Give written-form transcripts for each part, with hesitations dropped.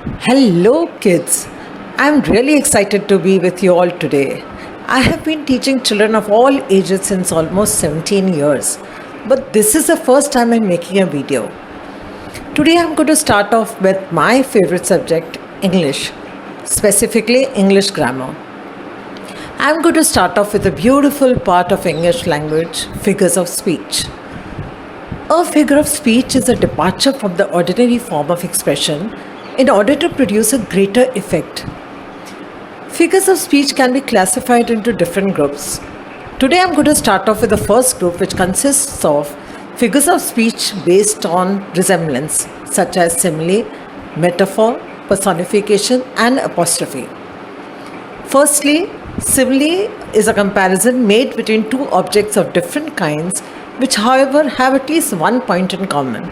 Hello, kids. I'm really excited to be with you all today. I have been teaching children of all ages since almost 17 years, but this is the first time I'm making a video. Today, I'm going to start off with my favorite subject, English, specifically English grammar. I'm going to start off with a beautiful part of English language, figures of speech. A figure of speech is a departure from the ordinary form of expression in order to produce a greater effect. Figures of speech can be classified into different groups. Today I'm going to start off with the first group, which consists of figures of speech based on resemblance, such as simile, metaphor, personification, and apostrophe. Firstly, simile is a comparison made between two objects of different kinds, which however have at least one point in common.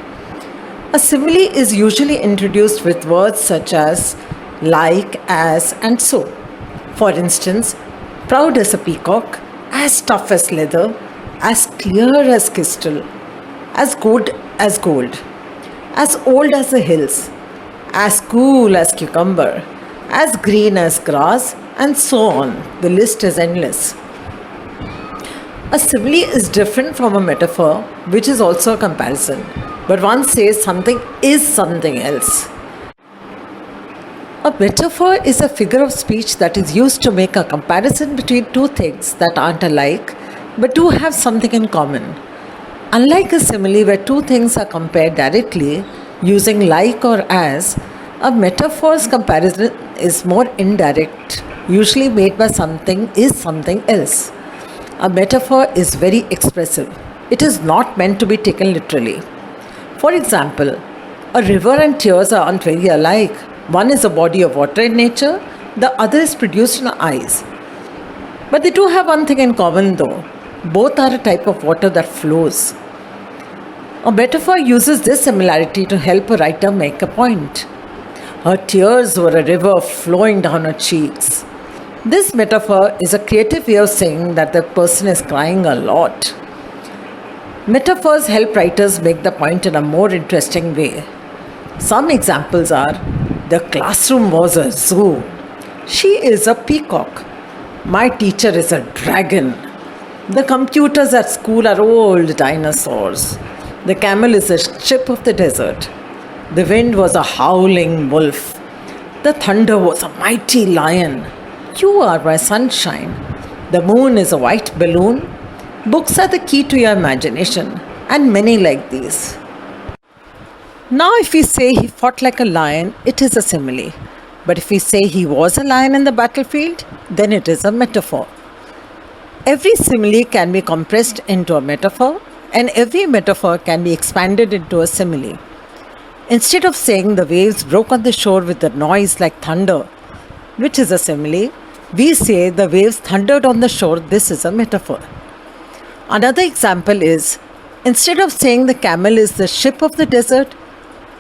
A simile is usually introduced with words such as like, as, and so. For instance, proud as a peacock, as tough as leather, as clear as crystal, as good as gold, as old as the hills, as cool as cucumber, as green as grass, and so on. The list is endless. A simile is different from a metaphor, which is also a comparison, but one says something is something else. A metaphor is a figure of speech that is used to make a comparison between two things that aren't alike, but do have something in common. Unlike a simile where two things are compared directly using like or as, a metaphor's comparison is more indirect, usually made by something is something else. A metaphor is very expressive. It is not meant to be taken literally. For example, a river and tears aren't very alike. One is a body of water in nature, the other is produced in ice. But they do have one thing in common though. Both are a type of water that flows. A metaphor uses this similarity to help a writer make a point. Her tears were a river flowing down her cheeks. This metaphor is a creative way of saying that the person is crying a lot. Metaphors help writers make the point in a more interesting way. Some examples are, the classroom was a zoo. She is a peacock. My teacher is a dragon. The computers at school are old dinosaurs. The camel is a ship of the desert. The wind was a howling wolf. The thunder was a mighty lion. You are my sunshine. The moon is a white balloon. Books are the key to your imagination, and many like these. Now, if we say he fought like a lion, it is a simile. But if we say he was a lion in the battlefield, then it is a metaphor. Every simile can be compressed into a metaphor, and every metaphor can be expanded into a simile. Instead of saying the waves broke on the shore with a noise like thunder, which is a simile, we say the waves thundered on the shore. This is a metaphor. Another example is, instead of saying the camel is the ship of the desert,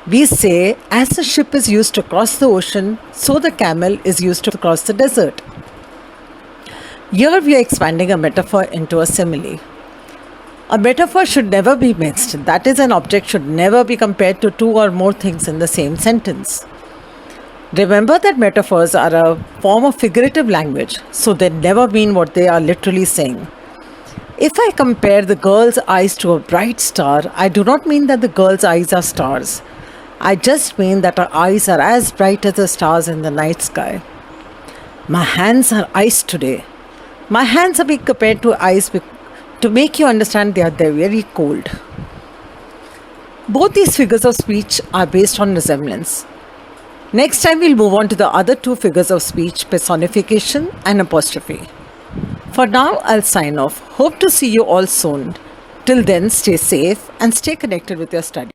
we say as the ship is used to cross the ocean, so the camel is used to cross the desert. Here we are expanding a metaphor into a simile. A metaphor should never be mixed. That is, an object should never be compared to two or more things in the same sentence. Remember that metaphors are a form of figurative language, so they never mean what they are literally saying. If I compare the girl's eyes to a bright star, I do not mean that the girl's eyes are stars. I just mean that her eyes are as bright as the stars in the night sky. My hands are ice today. My hands are being compared to ice to make you understand they're very cold. Both these figures of speech are based on resemblance. Next time we'll move on to the other two figures of speech, personification and apostrophe. For now, I'll sign off. Hope to see you all soon. Till then, stay safe and stay connected with your study.